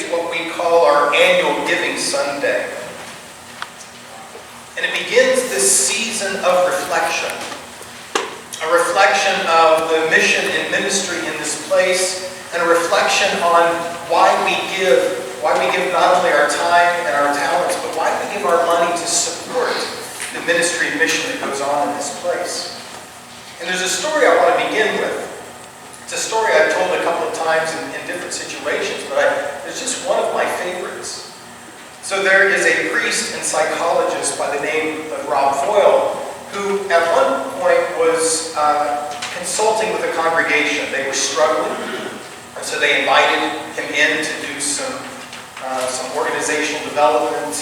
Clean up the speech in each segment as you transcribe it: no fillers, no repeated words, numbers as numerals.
is what we call our annual Giving Sunday. And it begins this season of reflection. A reflection of the mission and ministry in this place, and a reflection on why we give not only our time and our talents, but why we give our money to support the ministry and mission that goes on in this place. And there's a story I want to begin with. It's a story I've told a couple of times in different situations, but it's just one of my favorites. So there is a priest and psychologist by the name of Rob Foyle, who at one point was consulting with a congregation. They were struggling, and so they invited him in to do some organizational development,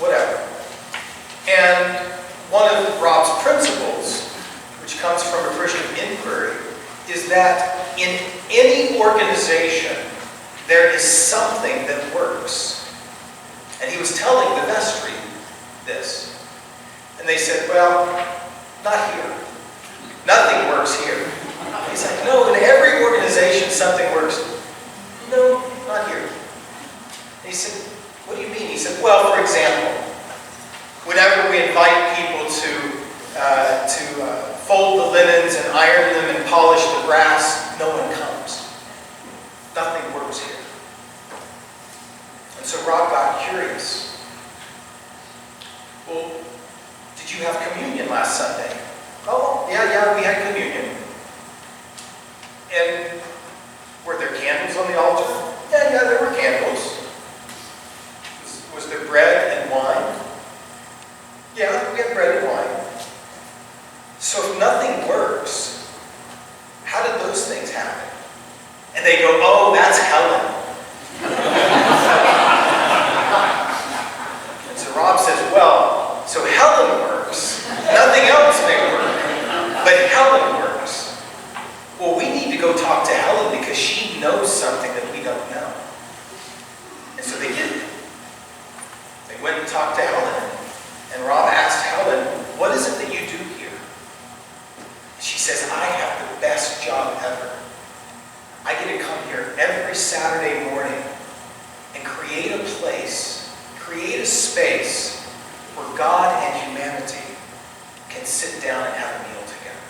whatever. And one of Rob's principles, which comes from a Christian inquiry, is that in any organization, there is something that works. And he was telling the vestry this. And they said, well, not here. Nothing works here. He's like, no, in every organization something works. No, not here. And he said, what do you mean? He said, well, for example, whenever we invite people to fold the linens and iron them and polish the brass, no one comes. Nothing works here. And so Rob got curious. Well, did you have communion last Sunday? Oh, yeah, we had communion. And were there candles on the altar? Yeah, there were candles. Was there bread and wine? Yeah, we had bread and wine. So if nothing works, how did those things happen? And they go, oh, that's Helen. And so Rob says, well, so Helen works. Nothing else may work, but Helen works. Well, we need to go talk to Helen because she knows something that we don't know. And so they did. They went and talked to Helen. And Rob asked Helen, what is it that you do here? She says, I have the best job ever. I get to come here every Saturday morning and create a place, create a space where God and humanity can sit down and have a meal together.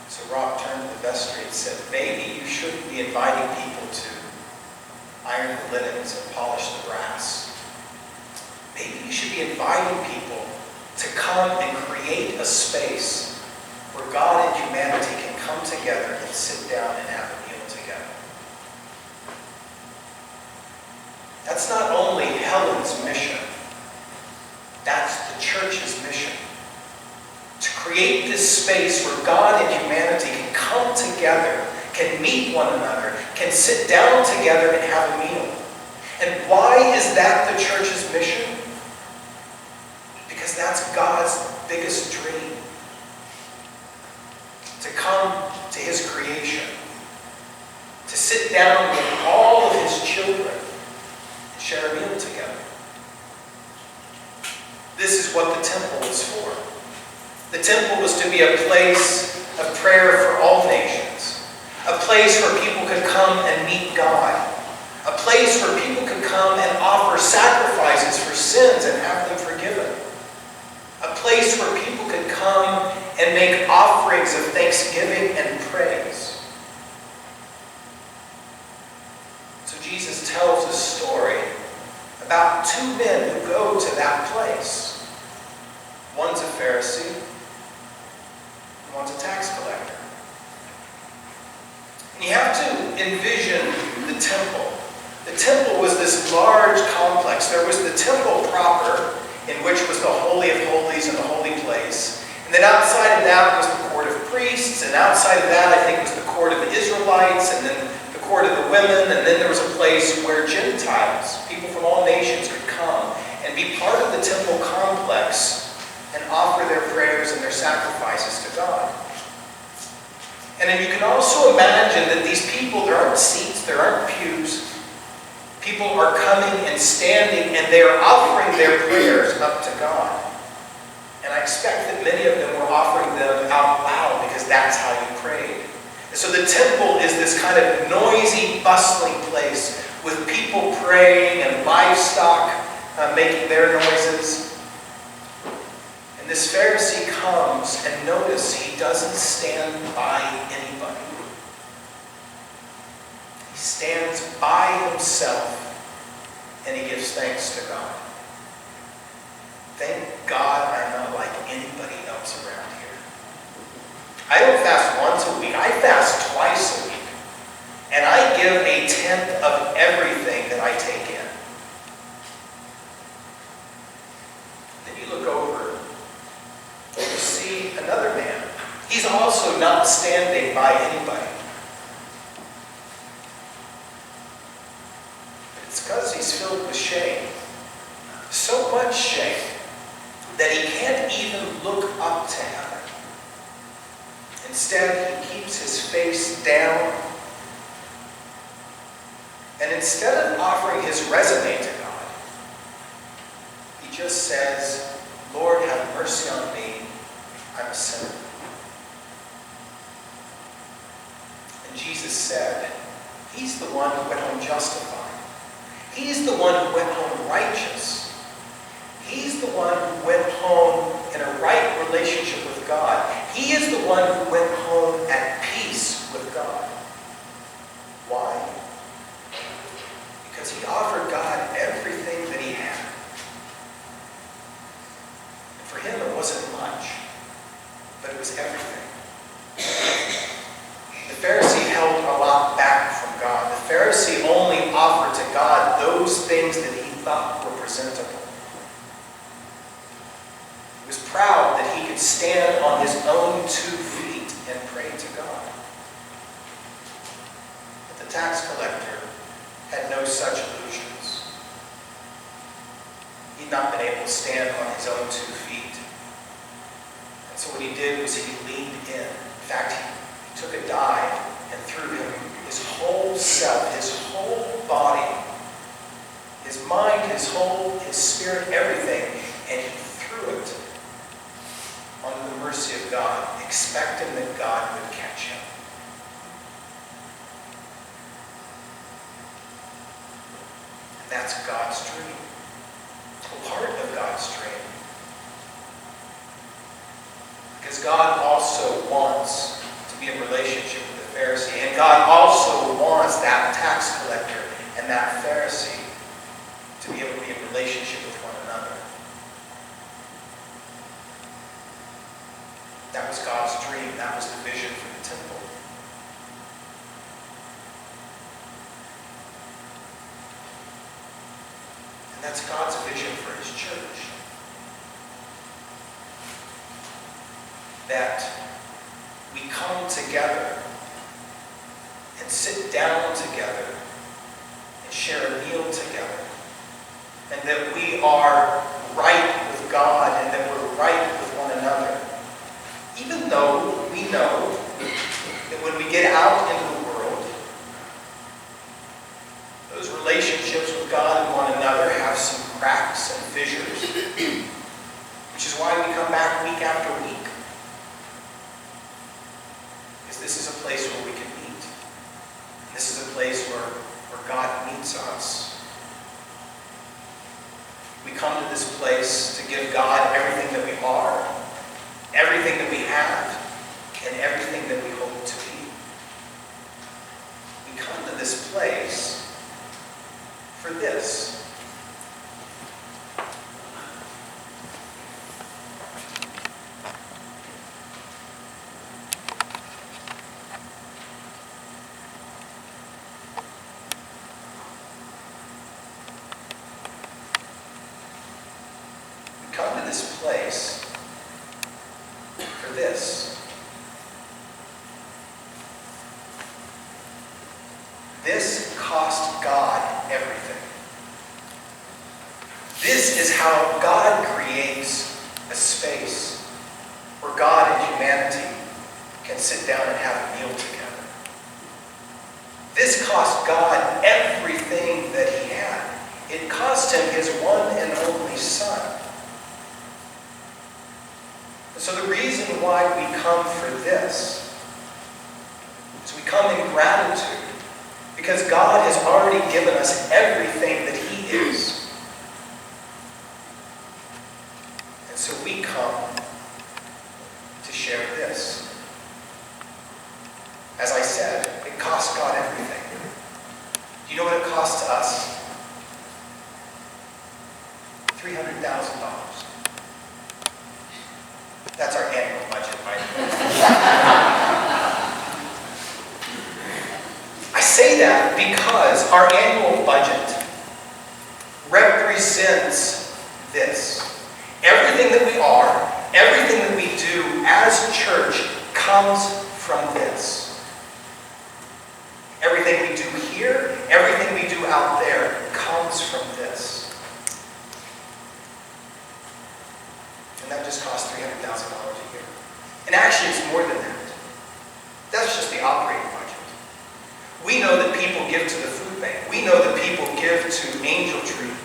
So Rob turned to the vestry and said, maybe you shouldn't be inviting people to iron the linens and polish the brass. Maybe you should be inviting people to come and create a space where God and humanity can come together and sit down and have a meal together. That's not only Helen's mission, that's the church's mission. To create this space where God and humanity can come together, can meet one another, can sit down together and have a meal. And why is that the church's mission? Because that's God's biggest dream. To come to his creation. To sit down with all of his children and share a meal together. This is what the temple was for. The temple was to be a place of prayer for all nations. A place where people could come and meet God. A place where people could come and offer sacrifices for sins and have them forgiven. A place where people could come and make offerings of thanksgiving and praise. So Jesus tells a story about two men who go to that place. One's a Pharisee, and one's a tax collector. And you have to envision the temple. The temple was this large complex. There was the temple proper, in which was the Holy of Holies and the holy place. And then outside of that was the court of priests, and outside of that I think was the court of the Israelites, and then the court of the women, and then there was a place where Gentiles, people from all nations, could come and be part of the temple complex and offer their prayers and their sacrifices to God. And then you can also imagine that these people, there aren't seats, there aren't pews. People are coming and standing, and they are offering their prayers up to God. And I expect that many of them were offering them out loud because that's how you prayed. So the temple is this kind of noisy, bustling place with people praying and livestock making their noises. And this Pharisee comes, and notice he doesn't stand by anybody. He stands by himself, and he gives thanks to God. Thank God I'm not like anybody else around here. I don't fast once a week. I fast twice a week. And I give 1/10 of everything that I take in. Then you look over, and you see another man. He's also not standing by anybody. It's because he's filled with shame. So much shame that he can't even look up to heaven. Instead, he keeps his face down. And instead of offering his resume to God, he just says, Lord, have mercy on me. I'm a sinner. And Jesus said, he's the one who went home justified. He's the one who went home righteous. He's the one who went home in a right relationship with God. He is the one who went home at peace with God. Why? Because he offered God everything that he had. And for him it wasn't much, but it was everything. The Pharisee held a lot back from God. The Pharisee only offered to God those things that he thought were presentable. He was proud that he could stand on his own 2 feet and pray to God. But the tax collector had no such illusions. He'd not been able to stand on his own 2 feet. And so what he did was he leaned in. In fact, he took a die and threw him his whole self, his whole body, his mind, his spirit, everything, and he threw it on the mercy of God, expecting that God would catch him. And that's God's dream. A part of God's dream. Because God also wants to be in relationship with the Pharisee. And God also wants that tax collector and that Pharisee to be able to be in relationship with one another. That was God's dream. That was the vision for the temple. And that's God's vision for his church. That we come together and sit down together and share a meal together. And that we are right with God and that we're right with one another. Even though we know that when we get out into the world, those relationships with God and one another have some cracks and fissures, which is why we come back week after week. Because this is a place where we can meet. This is a place where God meets us. We come to this place to give God everything that we are, everything that we have, and everything that we hope to be. We come to this place for this. We come to this place for this. This cost God everything. This is how God creates a space where God and humanity can sit down and have a meal together. This cost God everything that he had. It cost him his one and only Son. So the reason why we come for this So we come in gratitude because God has already given us everything that He is. And so we come to share this. As I said, it costs God everything. Do you know what it costs us? $300,000. That's our annual budget, by the way. I say that because our annual budget represents this. Everything that we are, everything that we do as a church comes from this. Everything we do here, everything we do out there comes from this. And that just costs $300,000 a year. And actually it's more than that. That's just the operating budget. We know that people give to the food bank. We know that people give to Angel Tree.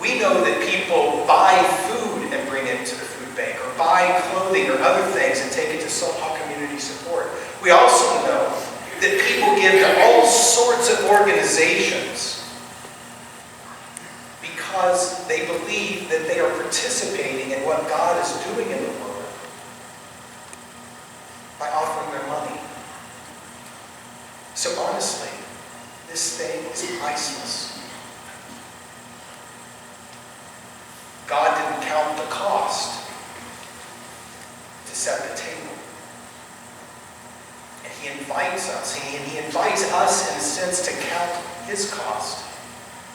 We know that people buy food and bring it to the food bank, or buy clothing or other things and take it to Soha Community Support. We also know that people give to all sorts of organizations because they believe that they are participating in what God is doing in the world by offering their money. So honestly, this thing is priceless. God didn't count the cost to set the table. And He invites us, and He invites us in a sense to count His cost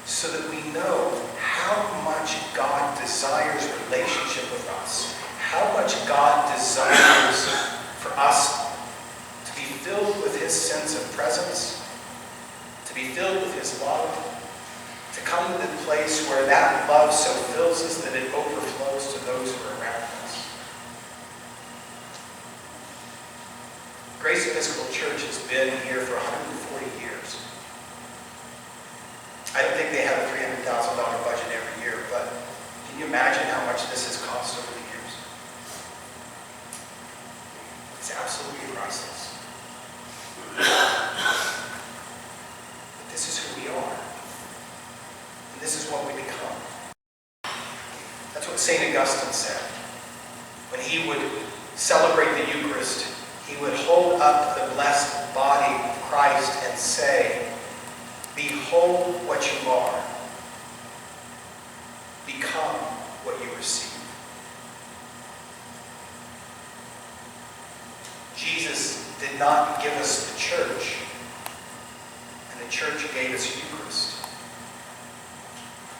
so that we know how much God desires relationship with us, how much God desires for us to be filled with His sense of presence, to be filled with His love, to come to the place where that love so fills us that it overflows to those who are around us. Grace Episcopal Church has been here for 140 years. I don't think they have a $300,000 budget every year, but can you imagine how much this has cost over the years? It's absolutely priceless. But this is who we are. And this is what we become. That's what St. Augustine said. When he would celebrate the Eucharist, he would hold up the blessed body of Christ and say, "Behold what you are. Become what you receive." Jesus did not give us the church, and the church gave us Eucharist.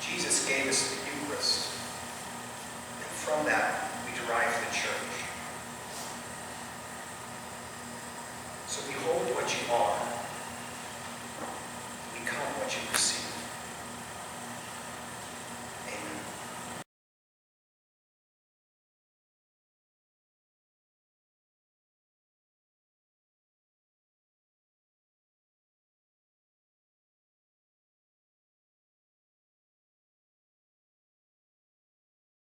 Jesus gave us the Eucharist, and from that we derive the church. So behold what you are. Become what you receive.